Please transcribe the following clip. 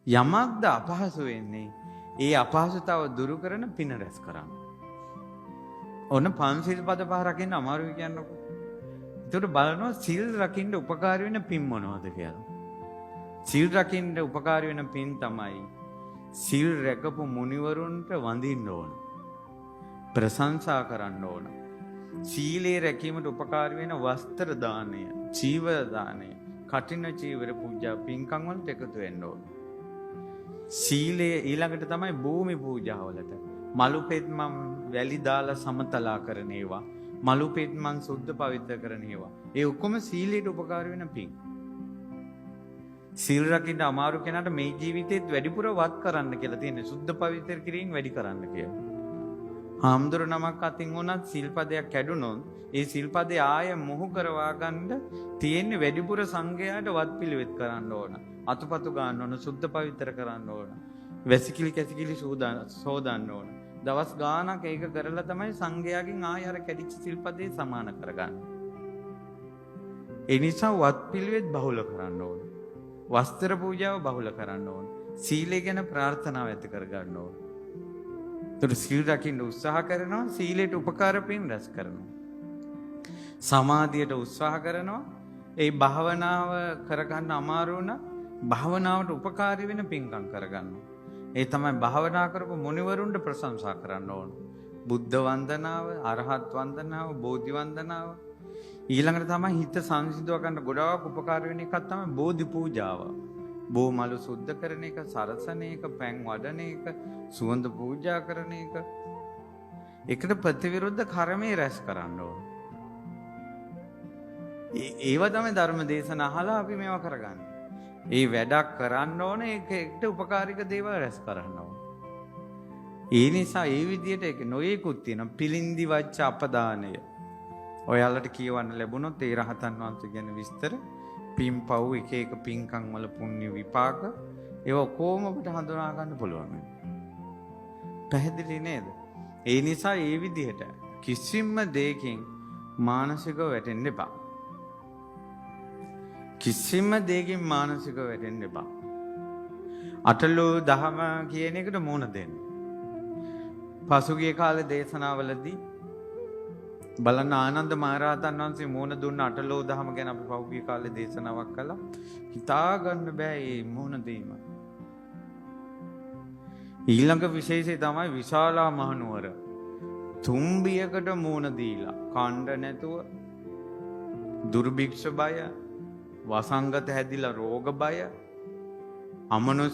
යමක්ද අපහසු වෙන්නේ ඒ අපහසුතාව දුරු කරන පින රැස් කරන්න. ඔන්න පංචශීල පද පහ රකින්න අමාරුයි කියන්නකො. ඒකට බලනවා සීල් රකින්න උපකාරී වෙන පින් මොනවද කියලා. සීල් රකින්න උපකාරී වෙන පින් තමයි සීල් රැකපු මුනිවරුන්ට වඳින්න ඕන. ප්‍රශංසා කරන්න ඕන. සීලේ රැකීමට උපකාරී වෙන වස්ත්‍ර දානය, චීවර දානය, කඨින චීවර පූජා පින්කම් වලට එකතු වෙන්න ඕන. සීලේ ඊළඟට තමයි භූමි පූජාවලට මලු පෙත්මම් වැලි දාලා සමතලා කරන ඒවා, මලු පෙත්මම් සුද්ධ පවිත්‍ර කරන ඒවා. ඒ ඔක්කොම සීලයට උපකාර වෙන පින්. සීල් රකින්න අමාරු කෙනාට මේ ජීවිතේත් වැඩිපුර වත් කරන්න කියලා තියෙන්නේ. සුද්ධ පවිත්‍ර කිරීම වැඩි කරන්න කියලා. හාමුදුර නමක් අතින් වුණත් සිල්පදයක් කැඩුනොත් ඒ සිල්පදේ ආය මොහු කරවා ගන්න තියෙන්නේ වැඩිපුර සංඝයාට වත් පිළිවෙත් කරන්න ඕන. අතුපතු ගන්න ඕන, සුද්ධ පවිත්‍ර කරන්න ඕන. වැසිකිලි කැසිකිලි සෝදන්න ඕන. දවස් ගාණක් ඒක කරලා තමයි සංඝයාගෙන් ආය අර කැඩිච්ච සිල්පදේ සමාන කරගන්නේ. ඒ නිසා වත් පිළිවෙත් බහුල කරන්න ඕන. වස්ත්‍ර පූජාව බහුල කරන්න ඕන. සීලය ගැන ප්‍රාර්ථනාව ඇති කරගන්න ඕන. ඒතර සීල් රකින්න උත්සාහ කරනවා, සීලයට උපකාර පින් රැස් කරනවා. සමාධියට උත්සාහ කරනවා. ඒ භාවනාව කරගන්න අමාරු වුණා භාවනාවට උපකාරී වෙන පින්කම් කරගන්නවා. ඒ තමයි භාවනා කරපු මුනිවරුන්ට ප්‍රශංසා කරන්න ඕන. බුද්ධ වන්දනාව, අරහත් වන්දනාව, බෝධි වන්දනාව. ඊළඟට තමයි හිත සංසිඳව ගන්න ගොඩාක් උපකාර වෙන එකක් තමයි බෝධි පූජාව. බෝමලු සුද්ධ කරන එක, සරසන එක, පැන් වඩන එක, සුවඳ පූජා කරන එක. ඒකට ප්‍රතිවිරුද්ධ කර්මයේ රැස් කරන්න ඕන. ඒවා තමයි ධර්ම දේශන අහලා අපි මේවා කරගන්නේ. ඒ වැඩක් කරන්න ඕන, ඒකට උපකාරික දේවල් රැස් කරන්න ඕන. ඒ නිසා ඒ විදිහට ඒක නොයෙකුත් තියෙනවා. පිළින්දි වච්ච අපදානය. ඔයාලට කියවන්න ලැබුණොත් ඒ රහතන් වහන්සේ ගැන විස්තර, පින්පව් එක එක පින්කම් වල පුණ්‍ය විපාක, ඒව කොහොම අපිට හඳුනා ගන්න පුළුවන්. පැහැදිලි නේද? ඒ නිසා ඒ විදිහට කිසිම දෙයකින් මානසිකව වැටෙන්න එපා. කිසිම දෙයකින් මානසිකව වැටෙන්න එපා. අටලෝ දහම කියන එකට මුණ දෙන්න. පසුගිය කාලේ දේශනාවලදී බලන්න ආනන්ද මහරහතන් වහන්සේ මුණ දුන්න අටලෝ දහම ගැන අපි පහුගිය කාලේ දේශනාවක් කළා. හිතා ගන්න බෑ මේ මුණ දීම. ඊළඟ විශේෂය තමයි විශාලා මහනුවර. තුම්බියකට මුණ දීලා කණ්ඩ නැතුව, දුර්භික්ෂ බය, වසංගත හැදිලා රෝග බය, අමනුෂ්‍ය